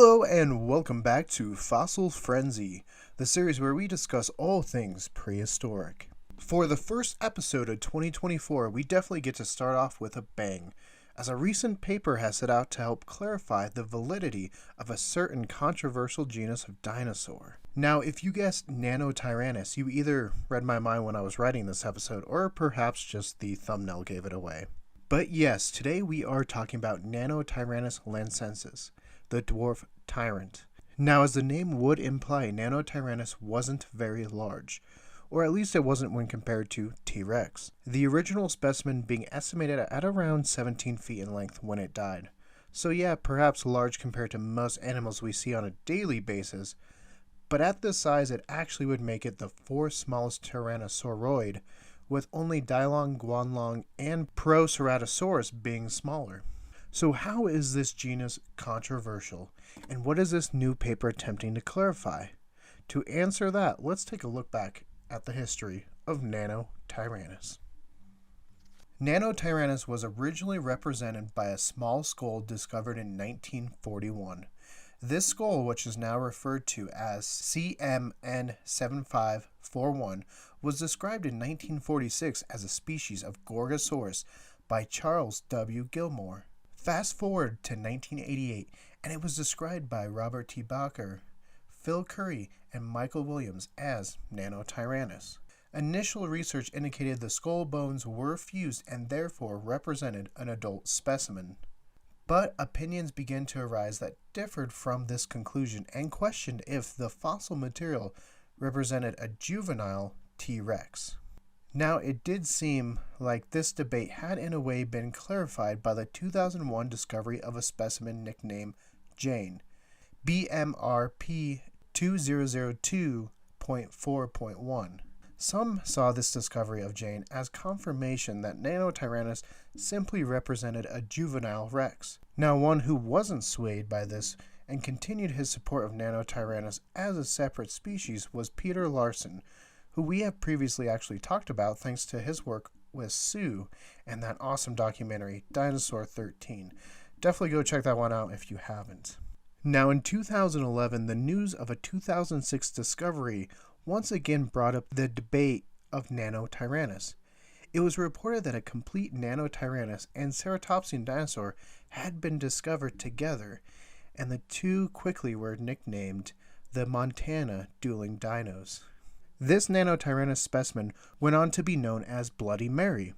Hello and welcome back to Fossil Frenzy, the series where we discuss all things prehistoric. For the first episode of 2024, we definitely get to start off with a bang, as a recent paper has set out to help clarify the validity of a certain controversial genus of dinosaur. Now, if you guessed Nanotyrannus, you either read my mind when I was writing this episode, or perhaps just the thumbnail gave it away. But yes, today we are talking about Nanotyrannus lancensis, the dwarf tyrant. Now, as the name would imply, Nanotyrannus wasn't very large, or at least it wasn't when compared to T-Rex, the original specimen being estimated at around 17 feet in length when it died. So yeah, perhaps large compared to most animals we see on a daily basis, but at this size it actually would make it the fourth smallest tyrannosauroid, with only Dilong, Guanlong, and Proceratosaurus being smaller. So how is this genus controversial, and what is this new paper attempting to clarify? To answer that, let's take a look back at the history of Nanotyrannus. Nanotyrannus was originally represented by a small skull discovered in 1941. This skull, which is now referred to as CMN7541, was described in 1946 as a species of Gorgosaurus by Charles W. Gilmore. Fast forward to 1988, and it was described by Robert T. Bacher, Phil Currie, and Michael Williams as Nanotyrannus. Initial research indicated the skull bones were fused and therefore represented an adult specimen. But opinions began to arise that differed from this conclusion and questioned if the fossil material represented a juvenile T-Rex. Now, it did seem like this debate had in a way been clarified by the 2001 discovery of a specimen nicknamed Jane, BMRP 2002.4.1. Some saw this discovery of Jane as confirmation that Nanotyrannus simply represented a juvenile Rex. Now, one who wasn't swayed by this and continued his support of Nanotyrannus as a separate species was Peter Larson, who we have previously actually talked about thanks to his work with Sue and that awesome documentary, Dinosaur 13. Definitely go check that one out if you haven't. Now, in 2011, the news of a 2006 discovery once again brought up the debate of Nanotyrannus. It was reported that a complete Nanotyrannus and ceratopsian dinosaur had been discovered together, and the two quickly were nicknamed the Montana dueling dinos. This Nanotyrannus specimen went on to be known as Bloody Mary.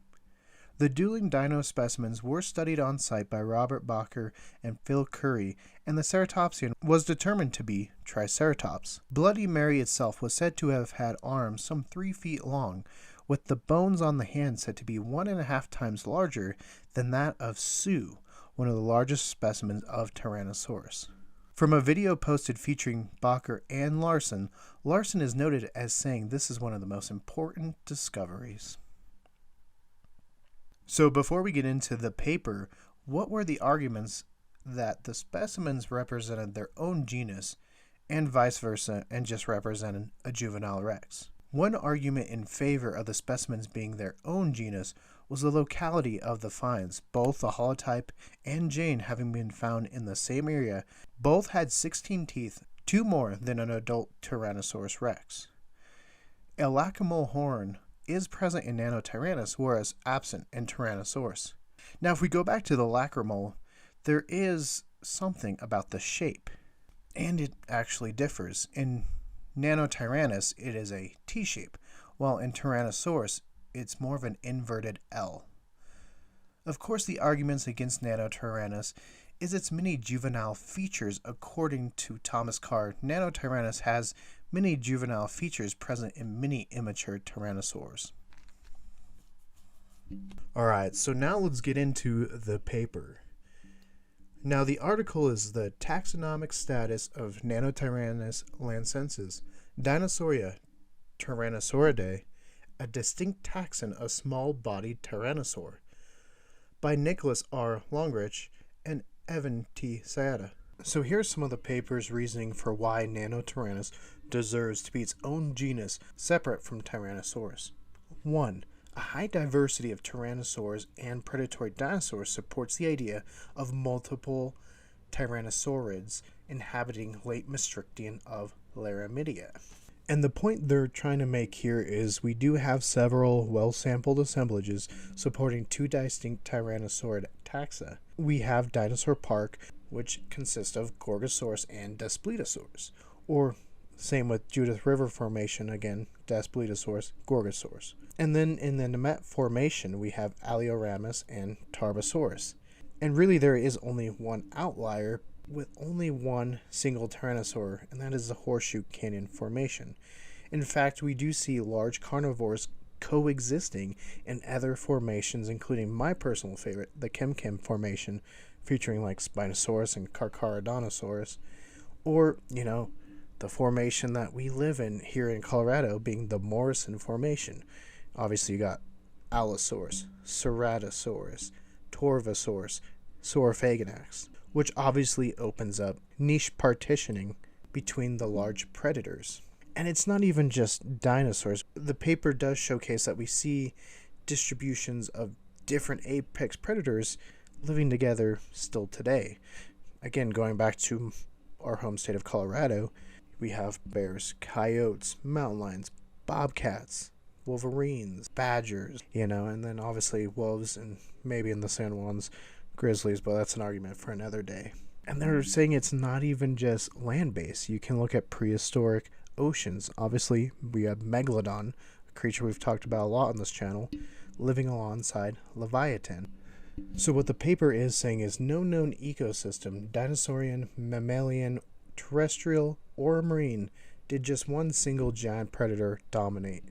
The dueling dino specimens were studied on site by Robert Bacher and Phil Currie, and the ceratopsian was determined to be Triceratops. Bloody Mary itself was said to have had arms some 3 feet long, with the bones on the hand said to be 1.5 times larger than that of Sue, one of the largest specimens of Tyrannosaurus. From a video posted featuring Bacher and Larson, Larson is noted as saying this is one of the most important discoveries. So before we get into the paper, what were the arguments that the specimens represented their own genus and vice versa and just represented a juvenile Rex? One argument in favor of the specimens being their own genus was the locality of the finds. Both the holotype and Jane having been found in the same area, both had 16 teeth, 2 more than an adult Tyrannosaurus rex. A lacrimal horn is present in Nanotyrannus, whereas absent in Tyrannosaurus. Now, if we go back to the lacrimal, there is something about the shape, and it actually differs. In Nanotyrannus, it is a T-shape, while in Tyrannosaurus, it's more of an inverted L. Of course, the arguments against Nanotyrannus is its many juvenile features. According to Thomas Carr, Nanotyrannus has many juvenile features present in many immature tyrannosaurs. Alright, so now let's get into the paper. Now, the article is the taxonomic status of Nanotyrannus lancensis, Dinosauria Tyrannosauridae, a distinct taxon of small-bodied tyrannosaur, by Nicholas R. Longrich and Evan T. Sayada. So here's some of the paper's reasoning for why Nanotyrannus deserves to be its own genus separate from Tyrannosaurus. 1. A high diversity of tyrannosaurs and predatory dinosaurs supports the idea of multiple tyrannosaurids inhabiting late Maastrichtian of Laramidia. And the point they're trying to make here is we do have several well-sampled assemblages supporting two distinct tyrannosaurid taxa. We have Dinosaur Park, which consists of Gorgosaurus and Daspletosaurus, or same with Judith River Formation, again, Daspletosaurus, Gorgosaurus. And then in the Nemet Formation, we have Alioramus and Tarbosaurus. And really there is only one outlier with only one single tyrannosaur, and that is the Horseshoe Canyon Formation. In fact, we do see large carnivores coexisting in other formations, including my personal favorite, the Kemkem Formation, featuring like Spinosaurus and Carcharodontosaurus, or, the formation that we live in here in Colorado being the Morrison Formation. Obviously, you got Allosaurus, Ceratosaurus, Torvosaurus, Saurophaganax, which obviously opens up niche partitioning between the large predators. And it's not even just dinosaurs. The paper does showcase that we see distributions of different apex predators living together still today. Again, going back to our home state of Colorado, we have bears, coyotes, mountain lions, bobcats, wolverines, badgers, and then obviously wolves and maybe in the San Juans, grizzlies, but that's an argument for another day. And they're saying it's not even just land-based. You can look at prehistoric oceans. Obviously, we have Megalodon, a creature we've talked about a lot on this channel, living alongside Leviathan. So what the paper is saying is no known ecosystem, dinosaurian, mammalian, terrestrial, or marine, did just one single giant predator dominate.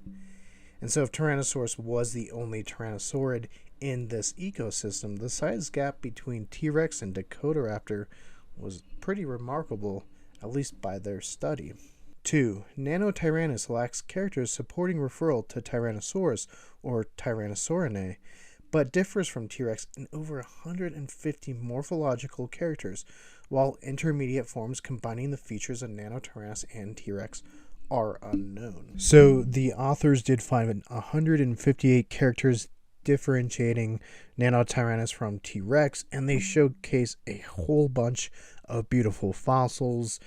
And so if Tyrannosaurus was the only tyrannosaurid in this ecosystem, the size gap between T-Rex and Dakotaraptor was pretty remarkable, at least by their study. 2. Nanotyrannus lacks characters supporting referral to Tyrannosaurus or Tyrannosaurinae, but differs from T-Rex in over 150 morphological characters, while intermediate forms combining the features of Nanotyrannus and T-Rex are unknown. So the authors did find 158 characters differentiating Nanotyrannus from T-Rex, and they showcase a whole bunch of beautiful fossils,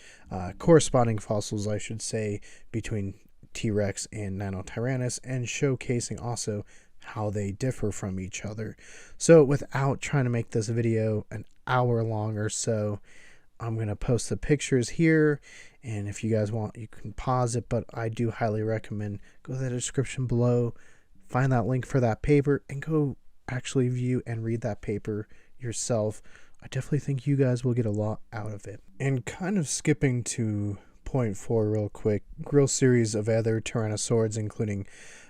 corresponding fossils, I should say, between T-Rex and Nanotyrannus, and showcasing also how they differ from each other. So without trying to make this video an hour long or so, I'm going to post the pictures here, and if you guys want, you can pause it, but I do highly recommend go to the description below, find that link for that paper, and go actually view and read that paper yourself. I definitely think you guys will get a lot out of it. And kind of skipping to point 4 real quick, real series of other tyrannosaurids, including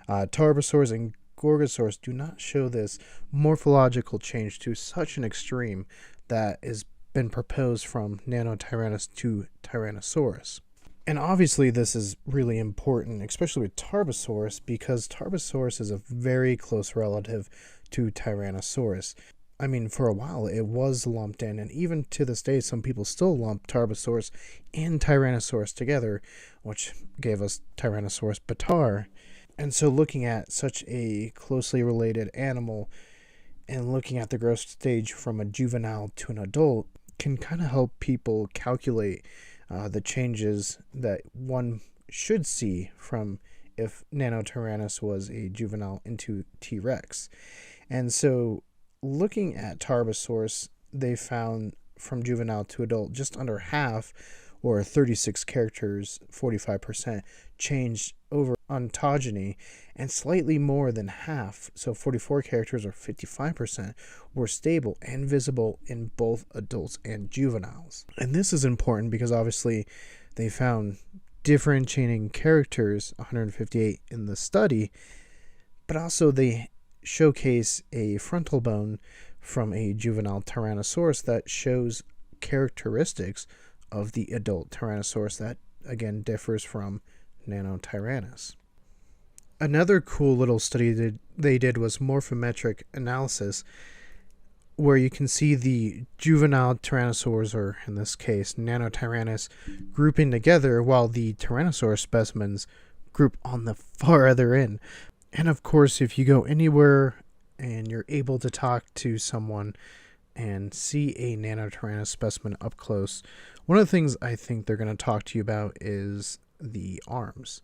Tarbosaurs and Gorgosaurus, do not show this morphological change to such an extreme that has been proposed from Nanotyrannus to Tyrannosaurus. And obviously this is really important, especially with Tarbosaurus, because Tarbosaurus is a very close relative to Tyrannosaurus. I mean, for a while it was lumped in, and even to this day some people still lump Tarbosaurus and Tyrannosaurus together, which gave us Tyrannosaurus bataar. And so looking at such a closely related animal and looking at the growth stage from a juvenile to an adult can kind of help people calculate the changes that one should see from if Nanotyrannus was a juvenile into T-Rex. And so looking at Tarbosaurus, they found from juvenile to adult just under half, or 36 characters, 45%, changed over ontogeny, and slightly more than half, so 44 characters or 55%, were stable and visible in both adults and juveniles. And this is important because obviously they found differentiating characters, 158 in the study, but also they showcase a frontal bone from a juvenile Tyrannosaurus that shows characteristics of the adult Tyrannosaurus that again differs from Nanotyrannus. Another cool little study that they did was morphometric analysis, where you can see the juvenile tyrannosaurs, or in this case Nanotyrannus, grouping together while the Tyrannosaurus specimens group on the far other end. And of course, if you go anywhere and you're able to talk to someone and see a Nanotyrannus specimen up close, one of the things I think they're going to talk to you about is the arms.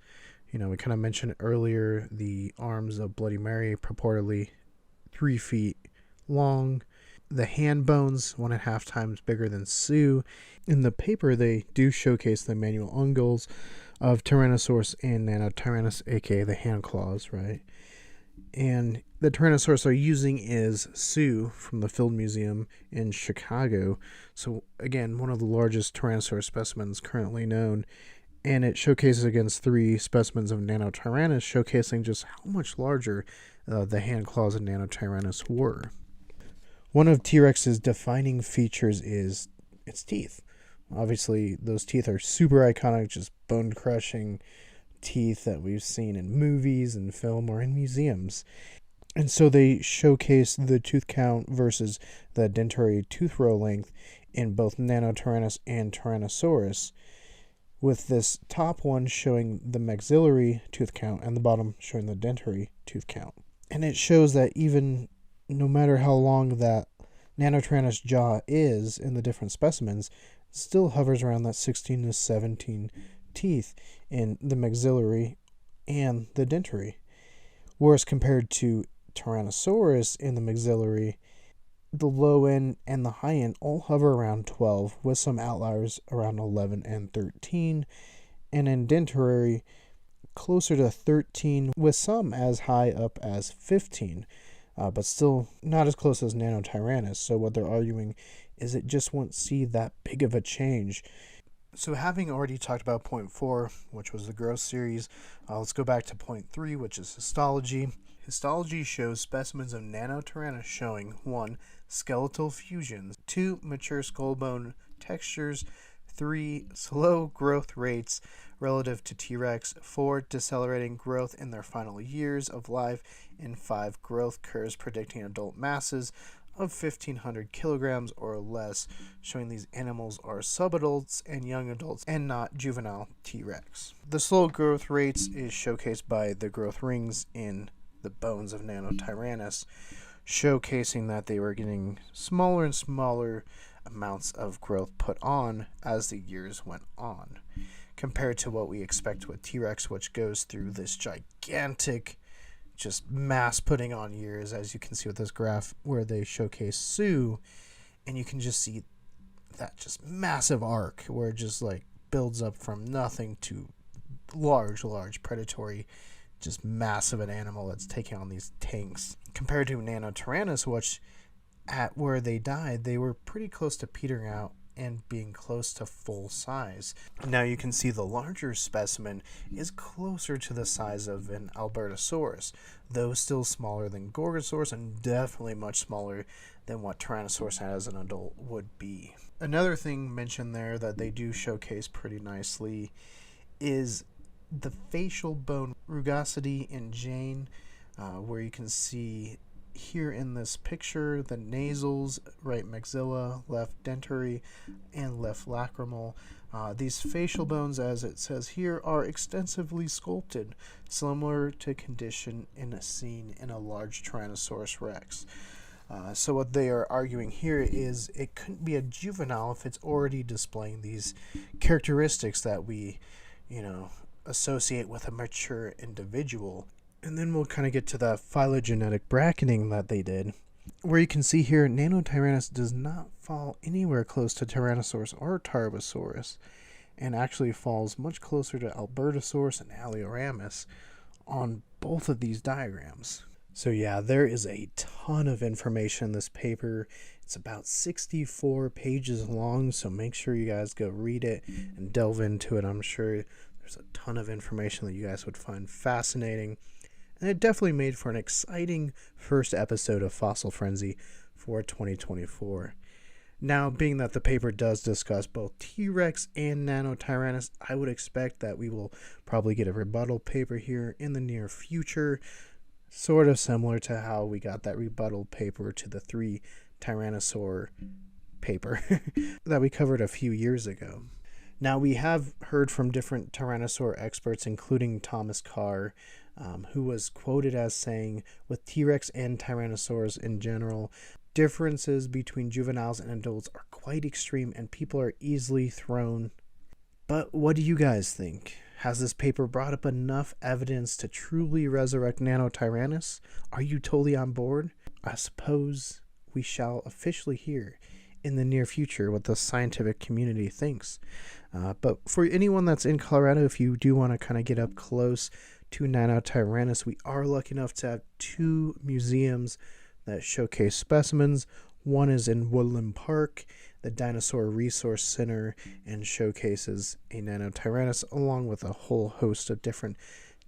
We kind of mentioned earlier the arms of Bloody Mary, purportedly 3 feet long. The hand bones, 1.5 times bigger than Sue. In the paper, they do showcase the manual ungulls of Tyrannosaurus and Nanotyrannus, aka the hand claws, right? And the Tyrannosaurus are using is Sue from the Field Museum in Chicago. So again, one of the largest Tyrannosaurus specimens currently known. And it showcases against 3 specimens of Nanotyrannus, showcasing just how much larger the hand claws of Nanotyrannus were. One of T-Rex's defining features is its teeth. Obviously, those teeth are super iconic, just bone-crushing teeth that we've seen in movies and film or in museums. And so they showcase the tooth count versus the dentary tooth row length in both Nanotyrannus and Tyrannosaurus, with this top one showing the maxillary tooth count and the bottom showing the dentary tooth count. And it shows that even no matter how long that Nanotyrannus jaw is in the different specimens, it still hovers around that 16 to 17 teeth in the maxillary and the dentary. Whereas compared to Tyrannosaurus in the maxillary, the low end and the high end all hover around 12, with some outliers around 11 and 13, and in dentary closer to 13, with some as high up as 15, but still not as close as Nanotyrannus. So what they're arguing is it just won't see that big of a change. So having already talked about point 4, which was the growth series, let's go back to point 3, which is histology. Histology shows specimens of Nanotyrannus showing 1. Skeletal fusions, 2. Mature skull bone textures, 3. Slow growth rates relative to T-Rex, 4. Decelerating growth in their final years of life, and 5. Growth curves predicting adult masses of 1,500 kilograms or less, showing these animals are subadults and young adults and not juvenile T-Rex. The slow growth rates is showcased by the growth rings in the bones of Nanotyrannus, showcasing that they were getting smaller and smaller amounts of growth put on as the years went on, compared to what we expect with T-Rex, which goes through this gigantic just mass putting on years, as you can see with this graph where they showcase Sue, and you can just see that just massive arc where it just like builds up from nothing to large predatory, just massive an animal that's taking on these tanks. Compared to Nanotyrannus, which at where they died, they were pretty close to petering out and being close to full size. Now you can see the larger specimen is closer to the size of an Albertosaurus, though still smaller than Gorgosaurus and definitely much smaller than what Tyrannosaurus as an adult would be. Another thing mentioned there that they do showcase pretty nicely is the facial bone rugosity in Jane, where you can see here in this picture the nasals, right maxilla, left dentary, and left lacrimal. These facial bones, as it says here, are extensively sculpted, similar to condition seen in a large Tyrannosaurus rex. So what they are arguing here is it couldn't be a juvenile if it's already displaying these characteristics that we, associate with a mature individual. And then we'll kind of get to the phylogenetic bracketing that they did, where you can see here Nanotyrannus does not fall anywhere close to Tyrannosaurus or Tarbosaurus, and actually falls much closer to Albertosaurus and Alioramus on both of these diagrams. So yeah, there is a ton of information in this paper. It's about 64 pages long, so make sure you guys go read it and delve into it. I'm sure there's a ton of information that you guys would find fascinating. And it definitely made for an exciting first episode of Fossil Frenzy for 2024. Now, being that the paper does discuss both T-Rex and Nanotyrannus, I would expect that we will probably get a rebuttal paper here in the near future, sort of similar to how we got that rebuttal paper to the 3 Tyrannosaur paper that we covered a few years ago. Now, we have heard from different Tyrannosaur experts, including Thomas Carr, who was quoted as saying, with T-Rex and Tyrannosaurs in general, differences between juveniles and adults are quite extreme and people are easily thrown. But what do you guys think? Has this paper brought up enough evidence to truly resurrect Nanotyrannus? Are you totally on board? I suppose we shall officially hear in the near future what the scientific community thinks. But for anyone that's in Colorado, if you do want to kind of get up close to Nanotyrannus, we are lucky enough to have 2 museums that showcase specimens. One is in Woodland Park, the Dinosaur Resource Center, and showcases a Nanotyrannus along with a whole host of different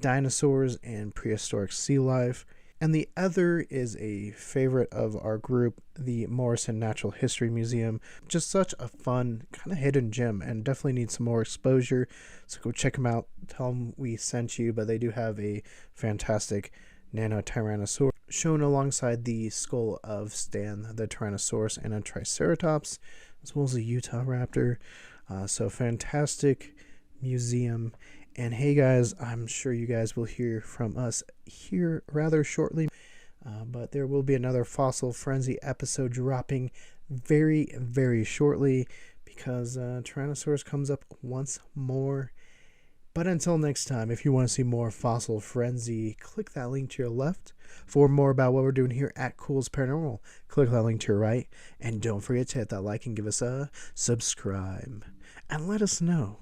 dinosaurs and prehistoric sea life. And the other is a favorite of our group, the Morrison Natural History Museum. Just such a fun kind of hidden gem and definitely needs some more exposure. So go check them out. Tell them we sent you, but they do have a fantastic Nanotyrannosaurus shown alongside the skull of Stan the Tyrannosaurus and a Triceratops, as well as a Utah raptor. So fantastic museum. And hey guys, I'm sure you guys will hear from us here rather shortly, but there will be another Fossil Frenzy episode dropping very, very shortly because Tyrannosaurus comes up once more. But until next time, if you want to see more Fossil Frenzy, click that link to your left. For more about what we're doing here at Cool's Paranormal, click that link to your right. And don't forget to hit that like and give us a subscribe. And let us know,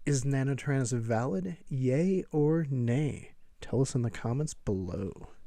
is Nanotyrannus valid? Yay or nay? Tell us in the comments below.